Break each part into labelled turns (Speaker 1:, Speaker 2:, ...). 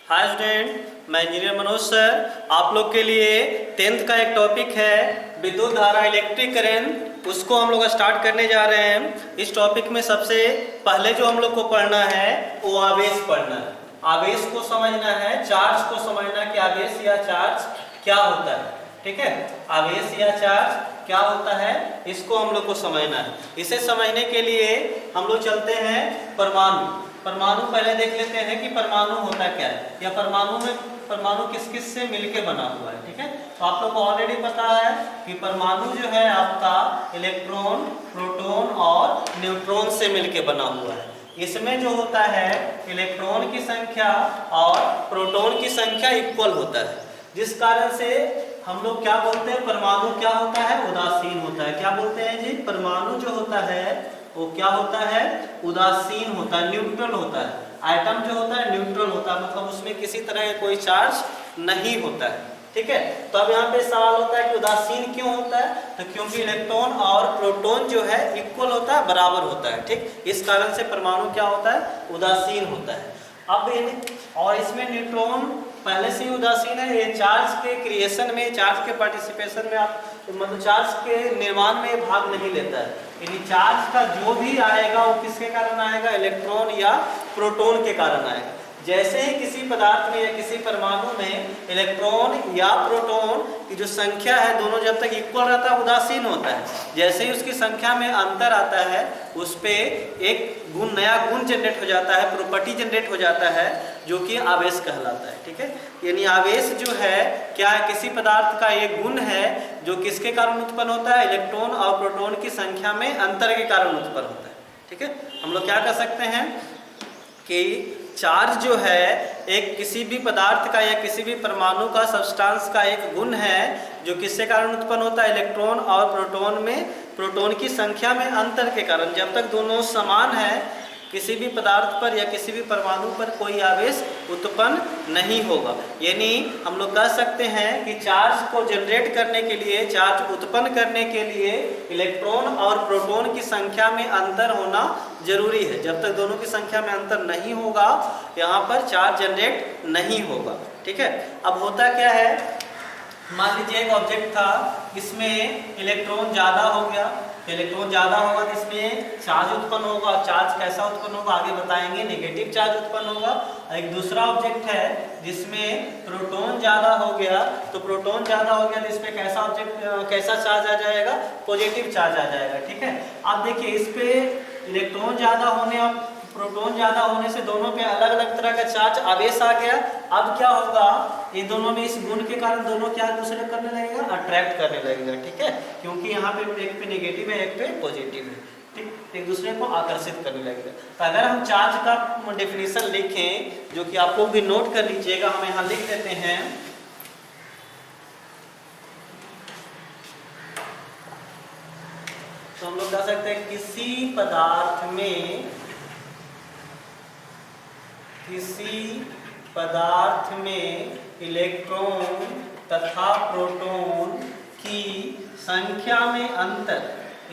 Speaker 1: Hi student, मैं engineer Manoj sir आप लोग के लिए 10th का एक टॉपिक है विद्युत धारा इलेक्ट्रिक करंट। उसको हम लोग स्टार्ट करने जा रहे हैं। इस टॉपिक में सबसे पहले जो हम लोग को पढ़ना है वो आवेश पढ़ना है। आवेश को समझना है, चार्ज को समझना है कि आवेश या चार्ज क्या होता है। ठीक है, आवेश या चार्ज क्या होता है इसको हम लोग को समझना है। इसे समझने के लिए हम लोग चलते हैं परमाणु पहले देख लेते हैं कि परमाणु होता क्या है, या परमाणु किस किस से मिलके बना हुआ है। ठीक है, तो आप लोग को ऑलरेडी पता है कि परमाणु जो है आपका इलेक्ट्रॉन, प्रोटॉन और न्यूट्रॉन से मिलके बना हुआ है। इसमें जो होता है इलेक्ट्रॉन की संख्या और प्रोटॉन की संख्या इक्वल होता है, जिस कारण से हम लोग क्या बोलते हैं, परमाणु क्या होता है, उदासीन होता है। क्या बोलते हैं जी, परमाणु जो होता है वो क्या होता है, उदासीन होता है, न्यूट्रल होता है। एटम जो होता है न्यूट्रल होता है, मतलब उसमें किसी तरह का कोई चार्ज नहीं होता है। ठीक है, तो अब यहाँ पे सवाल होता है कि उदासीन क्यों होता है, तो क्योंकि इलेक्ट्रॉन और प्रोटॉन जो है इक्वल होता है, बराबर होता है। ठीक, इस कारण से परमाणु क्या होता है, उदासीन होता है। अब और इसमें न्यूट्रॉन पहले से ही उदासीन है। ये चार्ज के क्रिएशन में, चार्ज के पार्टिसिपेशन में आप मतलब चार्ज के निर्माण में भाग नहीं लेता है। यानी चार्ज का जो भी आएगा वो किसके कारण आएगा, इलेक्ट्रॉन या प्रोटॉन के कारण आएगा। जैसे ही किसी पदार्थ में या किसी परमाणु में इलेक्ट्रॉन या प्रोटॉन की जो संख्या है दोनों जब तक इक्वल रहता है उदासीन होता है। जैसे ही उसकी संख्या में अंतर आता है उस पे एक गुण, नया गुण जनरेट हो जाता है, प्रॉपर्टी जनरेट हो जाता है जो कि आवेश कहलाता है। ठीक है, यानी आवेश जो है क्या है, किसी पदार्थ का एक गुण है जो किसके कारण उत्पन्न होता है, इलेक्ट्रॉन और प्रोटॉन की संख्या में अंतर के कारण उत्पन्न होता है। ठीक है, हम लोग क्या कर सकते हैं कि चार्ज जो है एक किसी भी पदार्थ का या किसी भी परमाणु का, सब्सटेंस का एक गुण है जो किसके कारण उत्पन्न होता है, इलेक्ट्रॉन और प्रोटॉन में, प्रोटॉन की संख्या में अंतर के कारण। जब तक दोनों समान है किसी भी पदार्थ पर या किसी भी परमाणु पर कोई आवेश उत्पन्न नहीं होगा। यानी हम लोग कह सकते हैं कि चार्ज को जनरेट करने के लिए, चार्ज उत्पन्न करने के लिए इलेक्ट्रॉन और प्रोटॉन की संख्या में अंतर होना जरूरी है। जब तक दोनों की संख्या में अंतर नहीं होगा यहाँ पर चार्ज जनरेट नहीं होगा। ठीक है, अब होता क्या है, मान लीजिए एक ऑब्जेक्ट था, इसमें इलेक्ट्रॉन ज़्यादा हो गया, इलेक्ट्रॉन ज़्यादा होगा तो इसमें चार्ज उत्पन्न होगा। चार्ज कैसा उत्पन्न होगा आगे बताएंगे, नेगेटिव चार्ज उत्पन्न होगा। एक दूसरा ऑब्जेक्ट है जिसमें प्रोटॉन ज़्यादा हो गया, तो प्रोटॉन ज़्यादा हो गया तो इसमें कैसा चार्ज आ जाएगा, पॉजिटिव चार्ज आ जाएगा। ठीक है, आप देखिए इस पे इलेक्ट्रॉन ज़्यादा होने और प्रोटॉन ज़्यादा होने से दोनों पे अलग अलग तरह का चार्ज आवेश आ गया। अब क्या होगा, ये दोनों में इस गुण के कारण दोनों क्या दूसरे करने लगेगा, अट्रैक्ट करने लगेगा। ठीक है, क्योंकि यहाँ पे एक पे नेगेटिव है एक पे पॉजिटिव है। ठीक, एक दूसरे को आकर्षित करने लगेगा। तो अगर हम चार्ज का डेफिनेशन लिखें जो कि आप लोग भी नोट कर लीजिएगा, हम यहाँ लिख देते हैं। तो हम लोग कह सकते हैं किसी पदार्थ में इलेक्ट्रॉन तथा प्रोटॉन की संख्या में अंतर,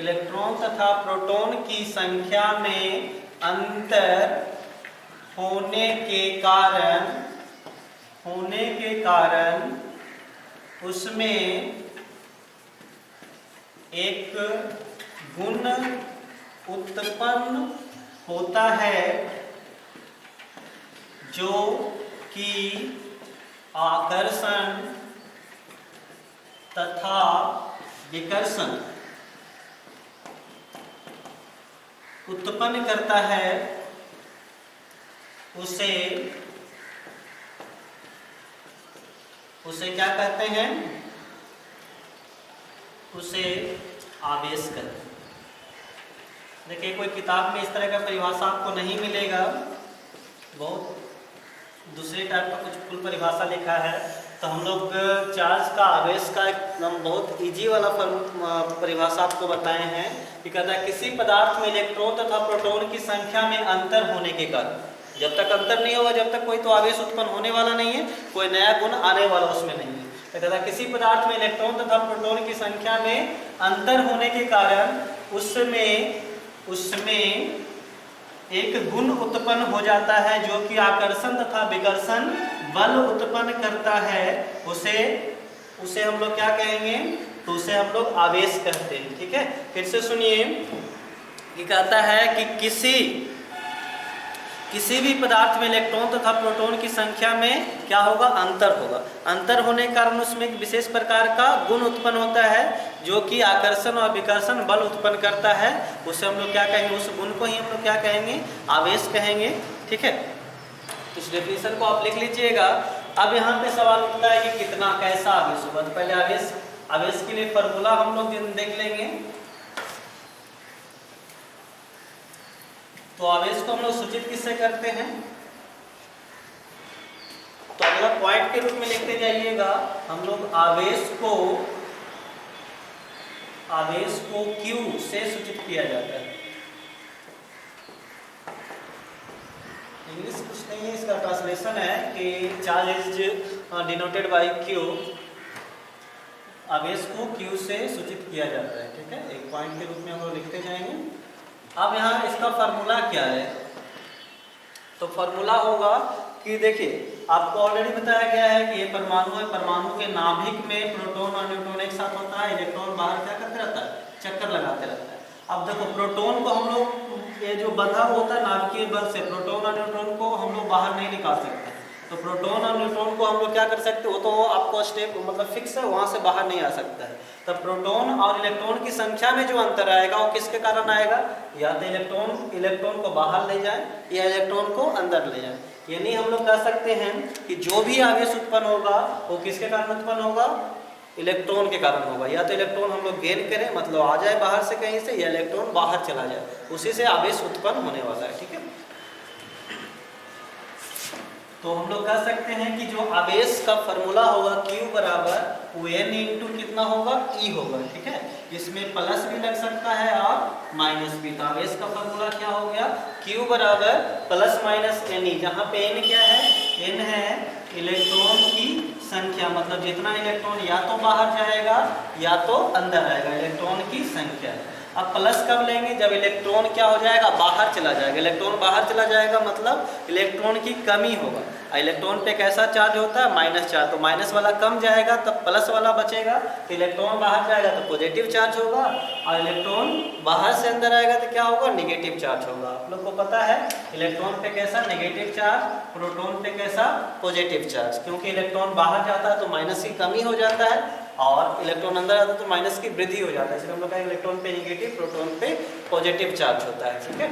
Speaker 1: इलेक्ट्रॉन तथा प्रोटॉन की संख्या में अंतर होने के कारण उसमें एक गुण उत्पन्न होता है जो कि आकर्षण तथा विकर्षण उत्पन्न करता है। उसे क्या कहते हैं, उसे आवेश कहते हैं। देखिए कोई किताब में इस तरह का परिभाषा आपको नहीं मिलेगा, बहुत दूसरे टाइप का कुछ फुल परिभाषा लिखा है। तो हम लोग चार्ज का, आवेश का एकदम बहुत इजी वाला परिभाषा आपको बताए हैं कि कहता है किसी पदार्थ में इलेक्ट्रॉन तथा प्रोटॉन की संख्या में अंतर होने के कारण, जब तक अंतर नहीं होगा जब तक कोई तो आवेश उत्पन्न होने वाला नहीं है, कोई नया गुण आने वाला उसमें नहीं है। तो कहता है किसी पदार्थ में इलेक्ट्रॉन तथा प्रोटॉन की संख्या में अंतर होने के कारण उसमें एक गुण उत्पन्न हो जाता है जो कि आकर्षण तथा विकर्षण बल उत्पन्न करता है, उसे हम लोग क्या कहेंगे? तो उसे हम लोग आवेश कहते हैं। ठीक है, फिर से सुनिए कि कहता है कि किसी भी पदार्थ में इलेक्ट्रॉन तथा प्रोटॉन की संख्या में क्या होगा? अंतर होगा। अंतर होने के कारण उसमें एक विशेष प्रकार का गुण उत्पन्न होता है जो कि आकर्षण और विकर्षण बल उत्पन्न करता है, उसे हम लोग क्या कहेंगे? उस गुण को ही हम लोग क्या कहेंगे? आवेश कहेंगे। ठीक है, इस डेफिनेशन को आप लिख लीजिएगा। अब यहाँ पे सवाल उठता है कि कितना, कैसा आवेश होगा। तो पहले आवेश के लिए फॉर्मूला हम लोग देख लेंगे। तो आवेश को हम लोग सूचित किससे करते हैं? तो अगला पॉइंट के रूप में लिखते जाइएगा। हम लोग आवेश को Q से सूचित किया जाता है। इंग्लिश कुछ नहीं है, इसका ट्रांसलेशन है कि charge is denoted by Q। आवेश को Q से सूचित किया जाता है। ठीक है, एक पॉइंट के रूप में हम लोग लिखते जाएंगे। अब यहाँ इसका फार्मूला क्या है? तो फार्मूला होगा कि देखिए, आपको ऑलरेडी बताया गया है कि ये परमाणु है, परमाणु के नाभिक में प्रोटॉन और न्यूट्रॉन एक साथ होता है, इलेक्ट्रॉन बाहर क्या करते रहता है? चक्कर लगाते रहता है। अब देखो, प्रोटॉन को हम लोग ये जो बंधा होता है नाभिकीय बल से, प्रोटॉन और न्यूट्रॉन को हम लोग बाहर नहीं निकाल सकते। तो प्रोटॉन और न्यूट्रॉन को हम लोग क्या कर सकते हो? तो आपको स्टेप मतलब फिक्स है, वहां से बाहर नहीं आ सकता है। तब प्रोटॉन और इलेक्ट्रॉन की संख्या में जो अंतर आएगा वो किसके कारण आएगा? या तो इलेक्ट्रॉन को बाहर ले जाए या इलेक्ट्रॉन को अंदर ले जाए। यानी हम लोग कह सकते हैं कि जो भी आवेश उत्पन्न होगा वो किसके कारण उत्पन्न होगा? इलेक्ट्रॉन के कारण होगा। या तो इलेक्ट्रॉन हम लोग गेन करें, मतलब आ जाए बाहर से कहीं से, या इलेक्ट्रॉन बाहर चला जाए, उसी से आवेश उत्पन्न होने वाला है। ठीक है, तो हम लोग कह सकते हैं कि जो आवेश का फॉर्मूला होगा Q बराबर N इंटू कितना होगा? E होगा। ठीक है, इसमें प्लस भी लग सकता है और माइनस भी। तो आवेश का फॉर्मूला क्या हो गया? Q बराबर प्लस माइनस Ne, जहाँ पे N क्या है? N है इलेक्ट्रॉन की संख्या, मतलब जितना इलेक्ट्रॉन या तो बाहर जाएगा या तो अंदर आएगा, इलेक्ट्रॉन की संख्या। अब प्लस कब लेंगे? जब इलेक्ट्रॉन क्या हो जाएगा? बाहर चला जाएगा। इलेक्ट्रॉन बाहर चला जाएगा मतलब इलेक्ट्रॉन की कमी होगा। इलेक्ट्रॉन पे कैसा चार्ज होता है? Minus charge. तो माइनस वाला कम जाएगा तब प्लस वाला बचेगा। तो इलेक्ट्रॉन बाहर जाएगा तो पॉजिटिव चार्ज होगा, और इलेक्ट्रॉन बाहर से अंदर आएगा तो क्या होगा? नेगेटिव चार्ज होगा। आप लोग को पता है इलेक्ट्रॉन पे कैसा नेगेटिव चार्ज, प्रोटॉन पे कैसा पॉजिटिव चार्ज। क्योंकि इलेक्ट्रॉन बाहर जाता है तो माइनस की कमी हो जाता है, और इलेक्ट्रॉन अंदर आता है तो माइनस की वृद्धि हो जाता है। इसलिए हम लोग कहेंगे इलेक्ट्रॉन पे नेगेटिव, प्रोटॉन पे पॉजिटिव चार्ज होता है। ठीक है,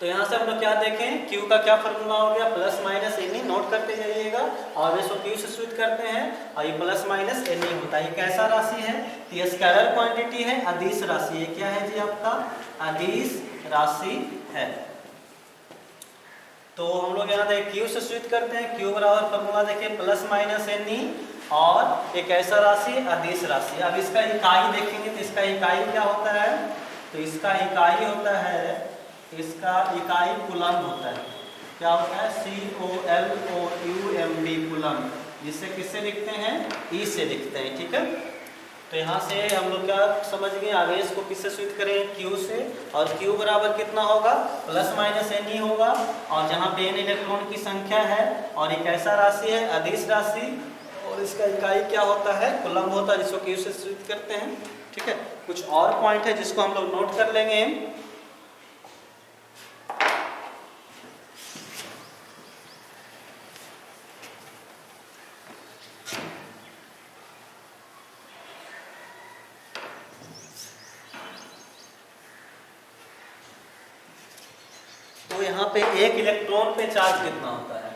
Speaker 1: तो यहाँ से हम लोग क्या देखें? Q का क्या फॉर्मूला हो गया? प्लस माइनस Ne, नोट करते जाइएगा। और इसको Q से सूचित करते हैं और ये प्लस माइनस Ne होता है। ये कैसा राशि है? ये स्केलर क्वांटिटी है, अदिश राशि है। क्या है जी? आपका अदिश राशि है। तो हम लोग यहाँ देखिए Q से सूचित करते हैं। Q बराबर फॉर्मूला देखिए प्लस माइनस Ne, और एक ऐसा राशि अदिश राशि। अब इसका इकाई देखेंगे तो इसका इकाई क्या होता है? तो इसका इकाई होता है, इसका इकाई कूलम्ब होता है। क्या होता है? COLOUMB, कूलम्ब, जिससे किससे लिखते हैं? E से लिखते हैं। ठीक है, तो यहाँ से हम लोग क्या समझ गए? आवेश को किससे सूचित करें? Q से। और Q बराबर कितना होगा? प्लस माइनस Ne होगा, और जहाँ पे N इलेक्ट्रॉन की संख्या है, और एक ऐसा राशि है अदिश राशि, और इसका इकाई क्या होता है? कूलम्ब होता है, जिसको Q से सूचित करते हैं। ठीक है, कुछ और पॉइंट है जिसको हम लोग नोट कर लेंगे। तो यहाँ पे एक इलेक्ट्रॉन पे चार्ज कितना होता है?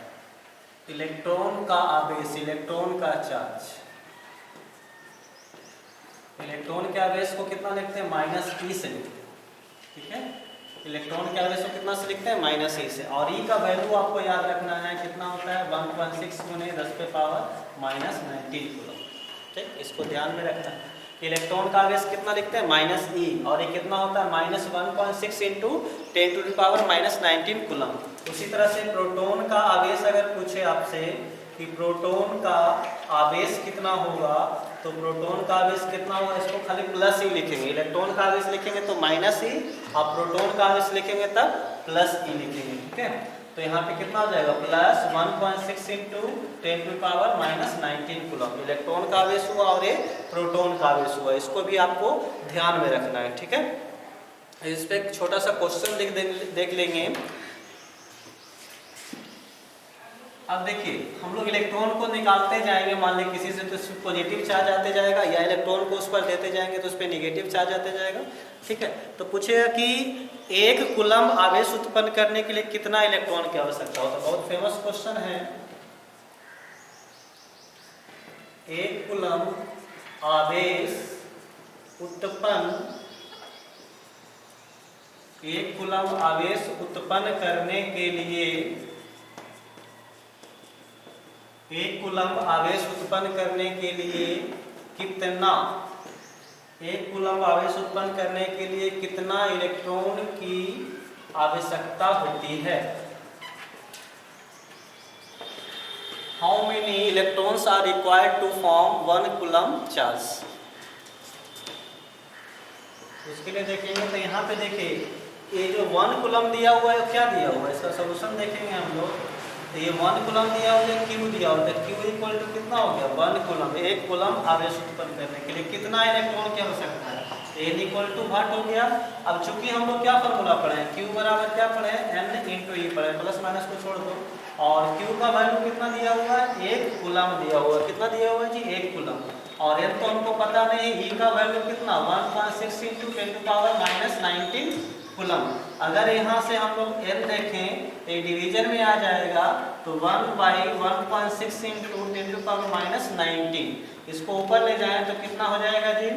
Speaker 1: इलेक्ट्रॉन का आवेश, इलेक्ट्रॉन का चार्ज। इलेक्ट्रॉन के आवेश को कितना लिखते हैं? माइनस E से लिखते हैं। ठीक है, इलेक्ट्रॉन के आवेश को कितना से लिखते हैं? माइनस E से। और E का वैल्यू आपको याद रखना है, कितना होता है? 1.6 गुने 10⁻⁻⁹ कूलम। ठीक, इसको ध्यान में रखना है। इलेक्ट्रॉन का आवेश कितना लिखते हैं? माइनस E, और ये कितना होता है? Minus 1.6 into 10⁻⁻⁹ coulomb. उसी तरह से प्रोटॉन का आवेश अगर पूछे आपसे कि प्रोटॉन का आवेश कितना होगा, तो प्रोटॉन का आवेश कितना होगा, इसको खाली प्लस ही लिखेंगे। इलेक्ट्रॉन का आवेश लिखेंगे तो माइनस ई, और प्रोटॉन का आवेश लिखेंगे तब प्लस ई लिखेंगे, ठीक है। तो यहाँ पे कितना हो जाएगा, प्लस 1.6 इंटू 10⁻⁹ कूलम इलेक्ट्रॉन का आवेश हुआ और ये प्रोटॉन का आवेश हुआ। इसको भी आपको ध्यान में रखना है, ठीक है। इस पे एक छोटा सा क्वेश्चन देख लेंगे। अब देखिए हम लोग इलेक्ट्रॉन को निकालते जाएंगे, मान लीजिए किसी से तो उस पर पॉजिटिव चार्ज आते जाएगा, या इलेक्ट्रॉन को उस पर देते जाएंगे तो उस पर निगेटिव चार्ज आते जाएगा, ठीक है। तो पूछेगा कि 1 कूलम आवेश उत्पन्न करने के लिए कितना इलेक्ट्रॉन की आवश्यकता होता है। बहुत फेमस क्वेश्चन है। 1 कूलम आवेश उत्पन्न, 1 कूलम आवेश उत्पन्न करने के लिए, 1 कूलम आवेश उत्पन्न करने के लिए कितना, 1 कूलम आवेश उत्पन्न करने के लिए कितना इलेक्ट्रॉन की आवश्यकता होती है। How many electrons are required to form 1 coulomb charge. उसके लिए देखेंगे तो यहाँ पे देखिए ये जो 1 कूलम दिया हुआ है, क्या दिया हुआ है, इसका सोल्यूशन देखेंगे हम लोग। तो ये 1 कूलम दिया हुआ है, क्यू दिया हुआ है, क्यू इक्वल टू कितना हो गया, 1 कूलम। 1 कूलम आवेश उत्पन्न करने के लिए कितना इलेक्ट्रॉन की आवश्यकता है, एन इक्वल टू वाट हो गया। अब चूंकि हम लोग क्या फॉर्मूला पढ़े हैं, क्यू बराबर क्या पढ़े हैं, एन इंटू ई पढ़े, प्लस माइनस को छोड़ दो। और क्यू का वैल्यू कितना दिया हुआ है, 1 कूलम दिया हुआ है। कितना दिया हुआ है जी, 1 कूलम। और एन तो हमको पता नहीं, ई का वैल्यू कितना, 1.6 इंटू 10⁻⁹ कूलम। अगर यहाँ से हम लोग एन देखें, एक डिवीजन में आ जाएगा, तो 1/1.6 इंटू 10⁻⁹। इसको ऊपर ले जाएं तो कितना हो जाएगा जी,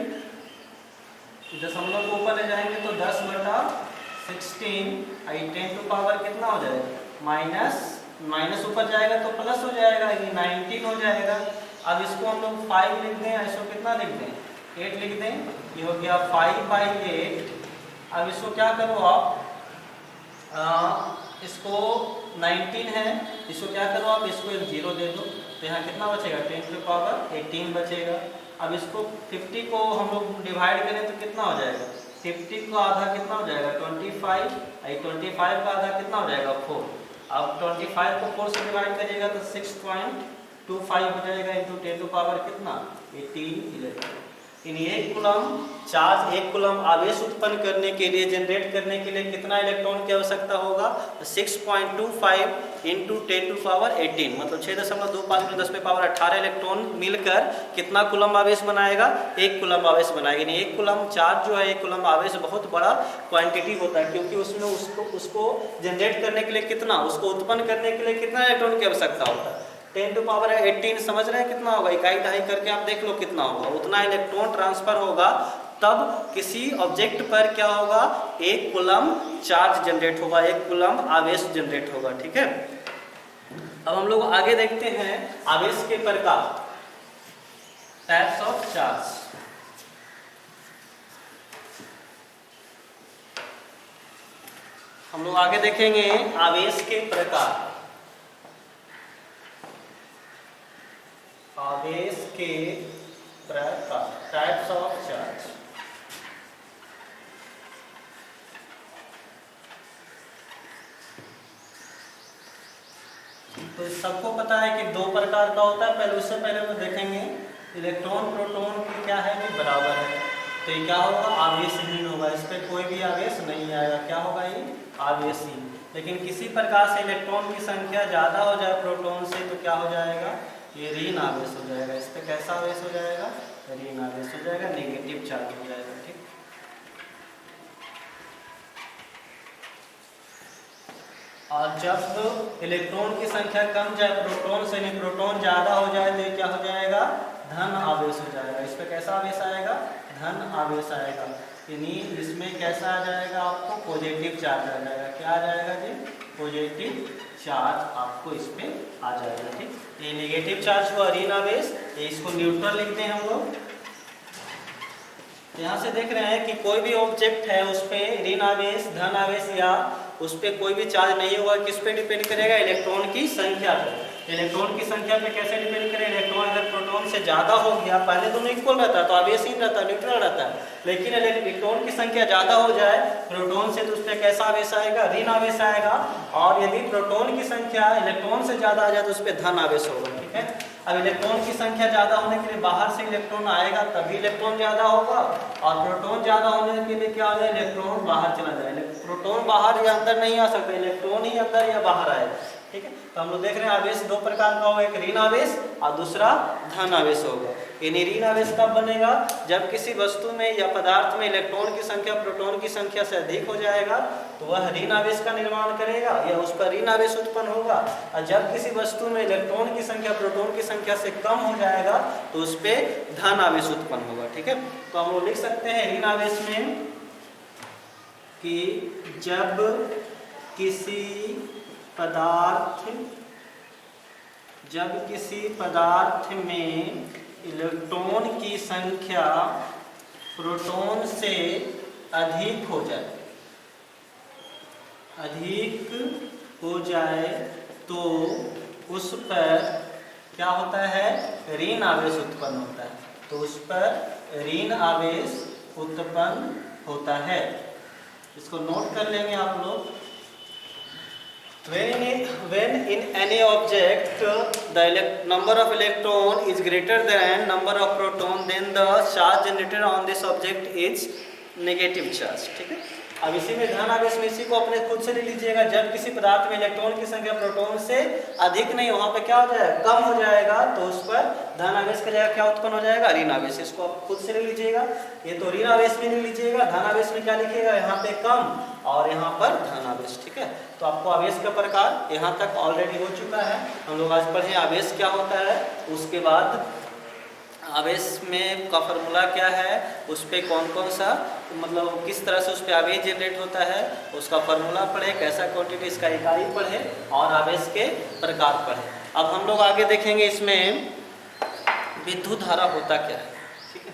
Speaker 1: दशमलव को ऊपर ले जाएंगे तो 10/16, 10 टू पावर कितना हो जाएगा, माइनस ऊपर जाएगा तो प्लस हो जाएगा, ये 19 हो जाएगा। अब इसको हम लोग 5 लिख दें, इसको कितना लिख दें, 8 लिख दें, ये हो गया 5/8। अब इसको क्या करो आप, इसको 19 है, इसको क्या करो आप, इसको एक 0 दे दो, तो यहाँ कितना बचेगा, 10 टू पावर 18 बचेगा। अब इसको 50 को हम लोग डिवाइड करें तो कितना हो जाएगा, 50 का आधा कितना हो जाएगा, 25, 25 का आधा कितना हो जाएगा, 4। अब 25 को 4 से डिवाइड करिएगा तो 6.25 हो जाएगा, इंटू 10 टू पावर कितना, 18 इन 1 कूलम चार्ज, 1 कूलम आवेश उत्पन्न करने के लिए, जनरेट करने के लिए कितना इलेक्ट्रॉन की आवश्यकता होगा, 6.25 इंटू 10 टू पावर 18, मतलब 6.25 में 10 में पावर 18 इलेक्ट्रॉन मिलकर कितना कूलम आवेश बनाएगा, 1 कूलम आवेश बनाएगा। यानी 1 कूलम चार्ज जो है, 1 कूलम आवेश बहुत बड़ा क्वांटिटी होता है, क्योंकि उसमें उसको जनरेट करने के लिए कितना, उसको उत्पन्न करने के लिए कितना इलेक्ट्रॉन की आवश्यकता होता है, 10 टू पावर 18, समझ रहे हैं कितना होगा, इकाई दहाई करके आप देख लो कितना होगा, उतना इलेक्ट्रॉन ट्रांसफर होगा, तब किसी ऑब्जेक्ट पर क्या होगा, 1 कूलम चार्ज जनरेट होगा, 1 कूलम आवेश जनरेट होगा, ठीक है। अब हम लोग आगे देखते हैं आवेश के प्रकार, टाइप्स ऑफ चार्ज। हम लोग आगे देखेंगे आवेश के प्रकार, आवेश के प्रकार, टाइप्स ऑफ चार्ज। तो सबको पता है कि 2 प्रकार का होता है, पहले उससे पहले हम देखेंगे इलेक्ट्रॉन प्रोटॉन की क्या है कि बराबर है, तो ये क्या होगा, आवेशहीन होगा, इस पर कोई भी आवेश नहीं आएगा, क्या होगा ये, आवेशहीन। लेकिन किसी प्रकार से इलेक्ट्रॉन की संख्या ज़्यादा हो जाए प्रोटॉन से तो क्या हो जाएगा, ये ऋण आवेश हो जाएगा, इस पर कैसा आवेश हो जाएगा, ऋण आवेश हो जाएगा, नेगेटिव चार्ज हो जाएगा, ठीक। और जब इलेक्ट्रॉन की संख्या कम जाए प्रोटॉन से, नहीं प्रोटॉन ज़्यादा हो जाए तो ये क्या हो जाएगा, धन आवेश हो जाएगा, इस पर कैसा आवेश आएगा, धन आवेश आएगा। यानी इसमें कैसा आ जाएगा, आपको पॉजिटिव चार्ज आ जाएगा, क्या आ जाएगा जी, पॉजिटिव चार्ज आपको इस पे आ जाएगा, ठीक। ये नेगेटिव चार्ज हुआ ऋण आवेश, इसको न्यूट्रल लिखते हैं हम लोग, यहाँ से देख रहे हैं कि कोई भी ऑब्जेक्ट है उस पर ऋण आवेश, धन आवेश या उस पर कोई भी चार्ज नहीं होगा। किस पे डिपेंड करेगा? इलेक्ट्रॉन की संख्या पे। इलेक्ट्रॉन की संख्या पे कैसे डिपेंड करेगा? इलेक्ट्रॉन अगर प्रोटॉन से ज़्यादा हो गया, पहले दोनों इक्वल रहता है तो आवेशहीन रहता है, न्यूट्रल रहता है, लेकिन इलेक्ट्रॉन की संख्या ज़्यादा हो जाए प्रोटॉन से तो उस पर कैसा आवेश आएगा? ऋण आवेश आएगा। और यदि प्रोटॉन की संख्या इलेक्ट्रॉन से ज़्यादा आ जाए तो उस पर धन आवेश होगा। ठीक है, अब इलेक्ट्रॉन की संख्या ज़्यादा होने के लिए बाहर से इलेक्ट्रॉन आएगा तभी इलेक्ट्रॉन ज़्यादा होगा, और प्रोटॉन ज़्यादा होने के लिए क्या हो जाए? इलेक्ट्रॉन बाहर चला जाए। प्रोटॉन बाहर या अंदर नहीं आ सकता, इलेक्ट्रॉन ही अंदर या बाहर आएगा। ठीक है, तो हम लोग देख रहे हैं आवेश दो प्रकार का होगा, एक ऋण आवेश और दूसरा धन आवेश होगा। यानी ऋण आवेश कब बनेगा? जब किसी वस्तु में या पदार्थ में इलेक्ट्रॉन की संख्या प्रोटॉन की संख्या से अधिक हो जाएगा तो वह ऋण आवेश का निर्माण करेगा या उस पर ऋण आवेश उत्पन्न होगा, और जब किसी वस्तु में इलेक्ट्रॉन की संख्या प्रोटॉन की संख्या से कम हो जाएगा तो उस पर धन आवेश उत्पन्न होगा। ठीक है, तो हम लोग लिख सकते हैं ऋण आवेश में कि जब किसी पदार्थ में इलेक्ट्रॉन की संख्या प्रोटॉन से अधिक हो जाए तो उस पर क्या होता है? ऋण आवेश उत्पन्न होता है। तो उस पर ऋण आवेश उत्पन्न होता है। इसको नोट कर लेंगे आप लोग। When in any object the number of electron is greater than number of proton, then the charge generated on this object is negative charge। ठीक है, अब इसी में धन आवेश में इसी को अपने खुद से ले लीजिएगा। जब किसी पदार्थ में इलेक्ट्रॉन की संख्या प्रोटॉन से अधिक नहीं, वहाँ पे क्या हो जाएगा? कम हो जाएगा, तो उस पर धन आवेश का जगह क्या उत्पन्न हो जाएगा? ऋण आवेश। इसको आप खुद से ले लीजिएगा। ये तो ऋण आवेश में ले लीजिएगा, धन आवेश में क्या लिखिएगा? यहाँ पे कम और यहाँ पर धन आवेश। ठीक है, तो आपको आवेश का प्रकार यहाँ तक ऑलरेडी हो चुका है। हम लोग आज पढ़े आवेश क्या होता है, उसके बाद आवेश में का फॉर्मूला क्या है, उस पर कौन कौन सा मतलब किस तरह से उस पर आवेश जनरेट होता है, उसका फॉर्मूला पढ़े, कैसा क्वांटिटी इसका इकाई पढ़े और आवेश के प्रकार पढ़े। अब हम लोग आगे देखेंगे इसमें विद्युत धारा होता क्या है। ठीक है,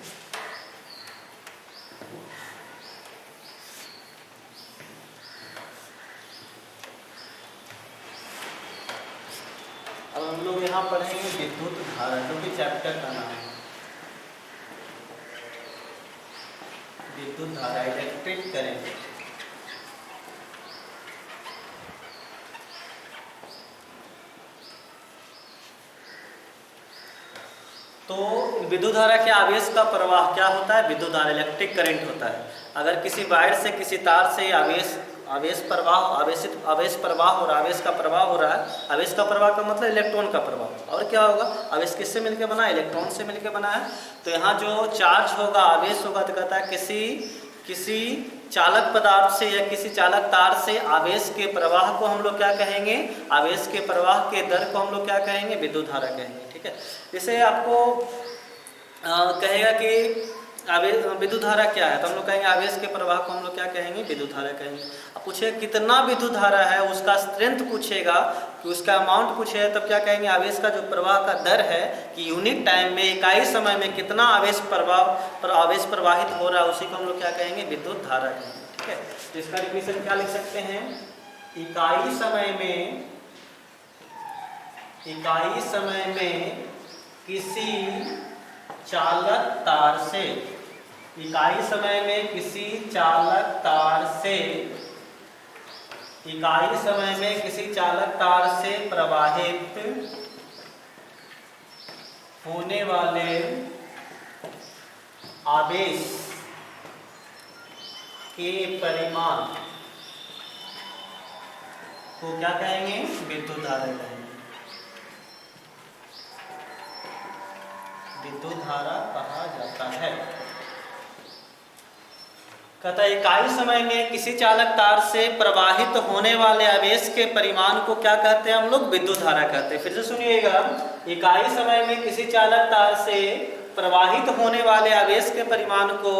Speaker 1: अब हम लोग यहाँ पढ़ेंगे विद्युत धारा, जो कि चैप्टर का नाम है विद्युत धारा, इलेक्ट्रिक करंट। तो विद्युत धारा के आवेश का प्रवाह क्या होता है? विद्युत धारा इलेक्ट्रिक करंट होता है। अगर किसी वायर से किसी तार से आवेश प्रवाह और आवेश का प्रवाह हो रहा है। आवेश का प्रवाह का मतलब इलेक्ट्रॉन का प्रवाह, और क्या होगा? आवेश किससे मिलकर बना है? इलेक्ट्रॉन से मिलकर बना है। तो यहाँ जो चार्ज होगा, आवेश होगा, तो कहता है किसी चालक पदार्थ से या किसी चालक तार से आवेश के प्रवाह को हम लोग क्या कहेंगे? आवेश के प्रवाह के दर को हम लोग क्या कहेंगे? विद्युत धारा कहेंगे। ठीक है, जैसे आपको कहेगा कि विद्युत धारा क्या है, तो हम लोग कहेंगे आवेश के प्रवाह को हम लोग क्या कहेंगे? विद्युत धारा कहेंगे। अब पूछेगा कितना विद्युत धारा है, उसका स्ट्रेंथ पूछेगा कि उसका अमाउंट पूछेगा, तब क्या कहेंगे? आवेश का जो प्रवाह का दर है कि यूनिट टाइम में, इकाई समय में कितना आवेश प्रवाहित हो रहा है, उसी को हम लोग क्या कहेंगे? विद्युत धारा कहेंगे। ठीक है, तो इसका डिफिनेशन क्या लिख सकते हैं? इकाई समय में किसी चालक तार से, इकाई समय में किसी चालक तार से प्रवाहित होने वाले आवेश के परिमाण को क्या कहेंगे? विद्युत धारा कहेंगे। विद्युत धारा कहा जाता है। कहता है इकाई समय में किसी चालक तार से प्रवाहित होने वाले आवेश के परिमाण को क्या कहते हैं? हम लोग विद्युत धारा कहते हैं। फिर से सुनिएगा, इकाई समय में किसी चालक तार से प्रवाहित होने वाले आवेश के परिमाण को,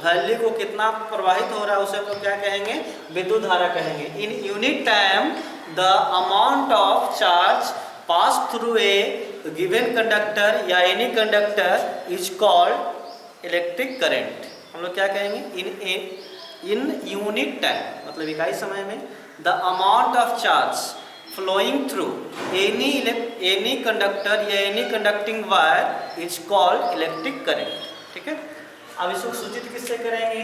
Speaker 1: वैल्यू को कितना प्रवाहित हो रहा है, उसे हम लोग क्या कहेंगे? विद्युत धारा कहेंगे। In unit time the amount of charge pass through a given conductor या any conductor is called electric current. हम हम लोग क्या कहेंगे इन यूनिट टाइम, मतलब इकाई समय में the amount of charge flowing through any conductor या any conducting wire is called electric current. ठीक है, अब इसको सूचित किससे करेंगे,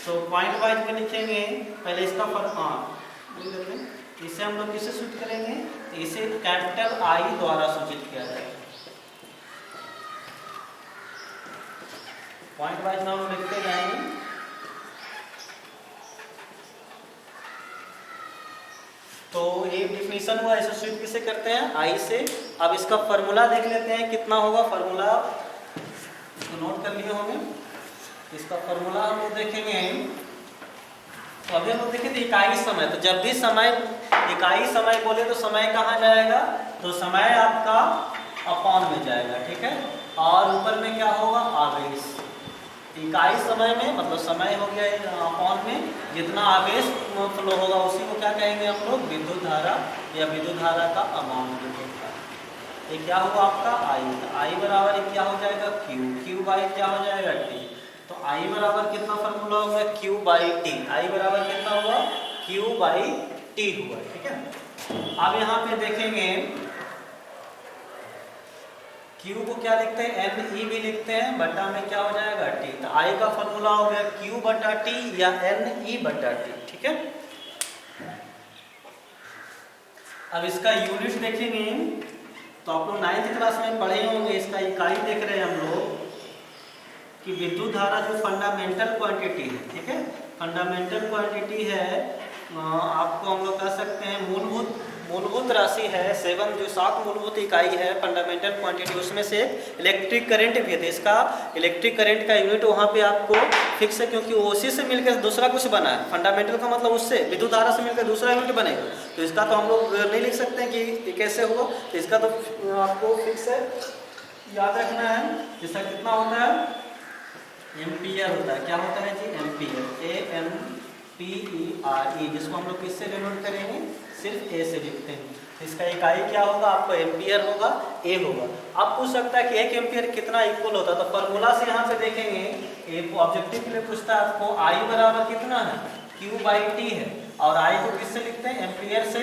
Speaker 1: तो पॉइंट वाइज में लिखेंगे। पहले इसका इसे हम लोग किससे सूचित करेंगे, इसे कैपिटल आई द्वारा सूचित किया जाएगा। पॉइंट वाइज में हम लिखते जाएंगे। तो ये डिफिनीशन हुआ, इसे सूचित किससे करते हैं, आई से। अब इसका फॉर्मूला देख लेते हैं कितना होगा। फॉर्मूला तो नोट कर लिए होंगे। इसका फॉर्मूला हम लोग देखेंगे। तो अभी हम लोग देखें इकाई समय, तो जब भी समय इकाई समय बोले तो समय कहाँ जाएगा, तो समय आपका अपॉन में जाएगा। ठीक है, और ऊपर में क्या होगा, आवेश। इकाई समय में मतलब समय हो गया अपॉन में, जितना आवेश फ्लो होगा उसी को क्या कहेंगे हम लोग, विद्युत धारा या विद्युत धारा का अमाउंट होगा। ये क्या हुआ आपका आई बराबर क्या हो जाएगा, क्यू बाई क्या हो जाएगा, टी। तो आई बराबर कितना फॉर्मूला होगा, क्यू बाई टी। आई बराबर कितना हुआ, क्यू बाई टी हुआ। ठीक है, अब यहाँ पे देखेंगे Q को क्या लिखते हैं, एन ई भी लिखते हैं, बटा में क्या हो जाएगा, टी। तो आई का फॉर्मूला हो गया Q बटा टी या एन ई बटा टी। ठीक है, अब इसका यूनिट देखेंगे तो आप लोग 9th क्लास में पढ़े होंगे। इसका इकाई देख रहे हैं हम लोग कि विद्युत धारा जो फंडामेंटल क्वांटिटी है। ठीक है, फंडामेंटल क्वांटिटी है, आपको हम लोग कह सकते हैं मूलभूत राशि है। 7 मूलभूत इकाई है फंडामेंटल क्वांटिटी, उसमें से इलेक्ट्रिक करंट भी है। इसका इलेक्ट्रिक करंट का यूनिट वहाँ पे आपको फिक्स है, क्योंकि उसी से मिलकर दूसरा कुछ बना है। फंडामेंटल का मतलब उससे विद्युत धारा से मिलकर दूसरा यूनिट बनेगा। तो इसका तो हम लोग नहीं लिख सकते हैं कि कैसे हुआ, तो इसका तो आपको फिक्स है, याद रखना है। इसका कितना होता है, एम्पियर होता है। क्या होता है जी, एम्पियर, AMPERE, जिसको हम लोग किससे डिनोट करेंगे, सिर्फ ए से लिखते हैं। इसका इकाई क्या होगा, आपको एम्पियर होगा, ए होगा। अब पूछ सकता है कि 1 एम्पियर कितना इक्वल होता है, तो फॉर्मूला से यहाँ से देखेंगे। एक ऑब्जेक्टिव के लिए पूछता है आपको आई बराबर कितना है, क्यू बाई टी है। और आई को किससे लिखते हैं, एम्पियर से।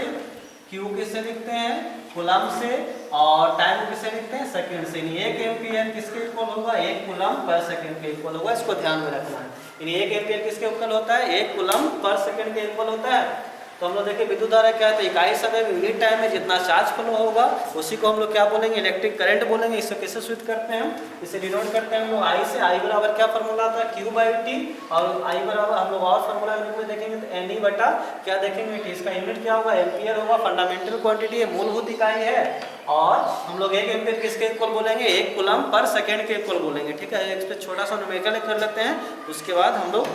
Speaker 1: क्यू किससे लिखते हैं, कूलम से। और टाइम किससे लिखते हैं, सेकंड से। 1 एम्पियर किसके इक्वल होगा, 1 कूलम पर सेकंड के इक्वल होगा। इसको ध्यान में रखना है। 1 एम्पियर किसके इक्वल होता है, 1 कूलम पर सेकंड के इक्वल होता है। तो हम लोग देखिए विद्युत धारा क्या है, तो इकाई समय में यूनिट टाइम में जितना चार्ज फ्लो होगा उसी को हम लोग क्या बोलेंगे, इलेक्ट्रिक करंट बोलेंगे। इसको कैसे सूचित करते हैं, इसे डिनोट करते हैं हम लोग आई से। आई बराबर क्या फॉर्मूला आता है, क्यू बाई टी। और आई बराबर हम लोग और फॉर्मूला यूनिट में देखेंगे तो एन ई बटा क्या देखेंगे, टी। इसका यूनिट क्या होगा, एम्पियर होगा। फंडामेंटल क्वांटिटी है, मूलभूत इकाई है। और हम लोग 1 एम्पियर किसके इक्वल बोलेंगे, 1 कूलम पर सेकेंड के इक्वल बोलेंगे। ठीक है, इस पर छोटा सा न्यूमेरिकल कर लेते हैं, उसके बाद हम लोग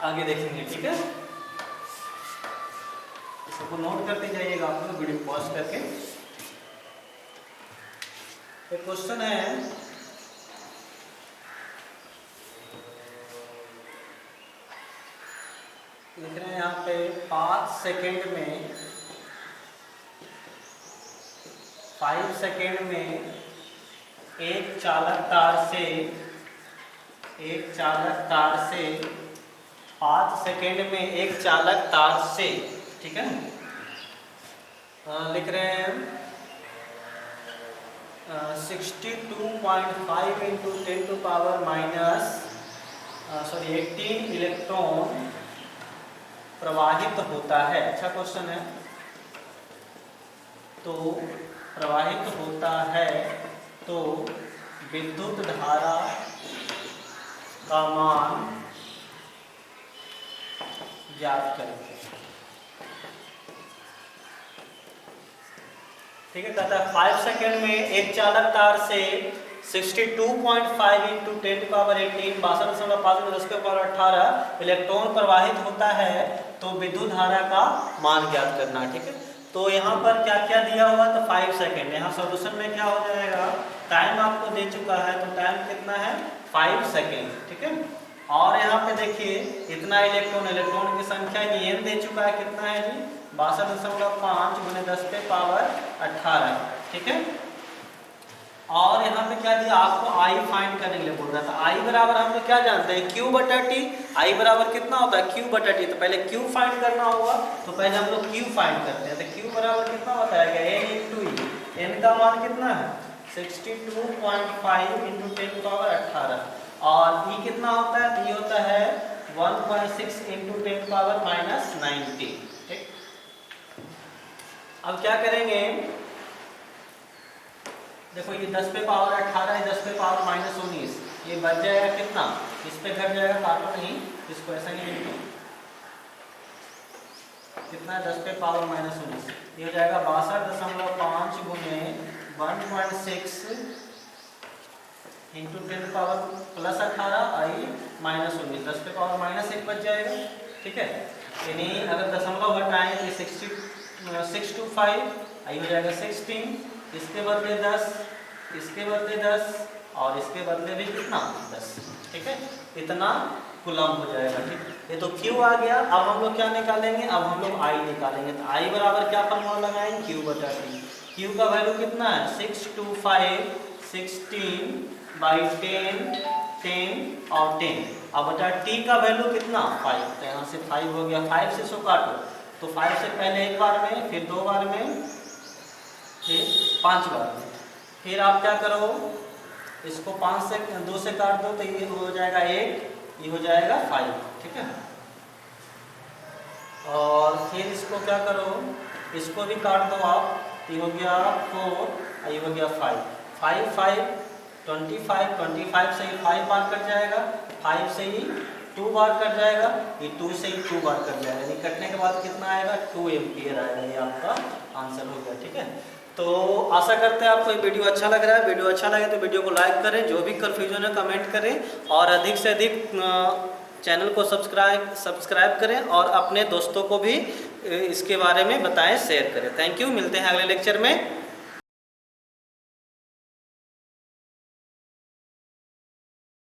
Speaker 1: आगे देखेंगे। ठीक है, इसको नोट करते जाइएगा आप लोग वीडियो पॉज करके। एक क्वेश्चन है, लिख रहे हैं यहाँ पे 5 सेकेंड में एक चालक तार से 5 सेकेंड में एक चालक तार से, ठीक है, लिख रहे हैं 62.5 इंटू 10 टू पावर -18 इलेक्ट्रॉन प्रवाहित होता है। अच्छा क्वेश्चन है। तो प्रवाहित होता है तो विद्युत धारा का मान ज्ञात करें। ठीक है, कहता है 5 सेकेंड में एक चालक तार से 62.5 इंटू 10 टू पावर 18 62.5 इलेक्ट्रॉन प्रवाहित होता है, तो विद्युत धारा का मान ज्ञात करना। ठीक है, तो यहाँ पर क्या क्या दिया हुआ, तो 5 सेकेंड। यहाँ सॉल्यूशन में क्या हो जाएगा, टाइम आपको दे चुका है, तो टाइम कितना है, 5 सेकेंड। ठीक है, और यहाँ पे देखिए इतना इलेक्ट्रॉन की संख्या एन दे चुका है, कितना है जी, 62.5 × 10 पे पावर 18। ठीक है, और यहाँ पे क्या दिया आपको आई फाइंड करने के लिए बोल रहा था। आई बराबर हम लोग क्या जानते हैं क्यू बटा टी। आई बराबर कितना होता है क्यू बटा टी। तो पहले क्यू फाइंड करना होगा, तो पहले हम लोग क्यू फाइंड करते हैं। तो क्यू बराबर कितना होता है एन इंटू ई। एन का मान कितना है 62.5 इंटू 10 पावर 18 और ई कितना होता है ई होता है 1.6 इंटू 10 पावर माइनस 90। ठीक, अब क्या करेंगे देखो ये 10 पे पावर 18 है, 10 पे पावर माइनस 19, ये बच जाएगा कितना, इस पे घट जाएगा, काटो नहीं, इसको ऐसा नहीं लिखो, कितना है 10 पे पावर माइनस 19, ये हो जाएगा 62.5 गुने 1.6 इंटू 10 पावर प्लस 18 आई माइनस 19, 10 पे पावर माइनस 1 बच जाएगा। ठीक है, यानी अगर दशमलव हटाएं तो 6 to 5 आई हो जाएगा 16, इसके बदले 10, इसके बदले 10 और इसके बदले भी कितना 10। ठीक है, इतना कूलम हो जाएगा। ठीक, ये तो क्यू आ गया। अब हम लोग क्या निकालेंगे, अब हम लोग आई निकालेंगे। तो आई बराबर क्या फॉर्मूला लगाएंगे क्यू बटा टी। क्यू का वैल्यू कितना है 6 to 5 16 बाई 10 10 और 10। अब बटा टी का वैल्यू कितना 5, तो यहाँ से 5 हो गया, 5 से 100 काटो, तो 5 से पहले एक बार में, फिर 2 बार में, फिर 5 बार में। फिर आप क्या करो, इसको 5 से 2 से काट दो तो ये हो जाएगा 1, ये हो जाएगा 5। ठीक है, और फिर इसको क्या करो, इसको भी काट दो आप, ये हो गया 4, ये हो गया 5, 5 5 25, 25 से ही 5 बार कट जाएगा, 5 से ही 2 बार कट जाएगा, ये 2 से ही 2 बार कट जाएगा, यानी कटने के बाद कितना आएगा 2 एम्पियर आएगा। ये आपका आंसर हो गया। ठीक है, तो आशा करते हैं आपको ये वीडियो अच्छा लग रहा है। वीडियो अच्छा लगे तो वीडियो को लाइक करें, जो भी कन्फ्यूजन है कमेंट करें और अधिक से अधिक चैनल को सब्सक्राइब करें और अपने दोस्तों को भी इसके बारे में बताएं, शेयर करें। थैंक यू, मिलते हैं अगले लेक्चर में।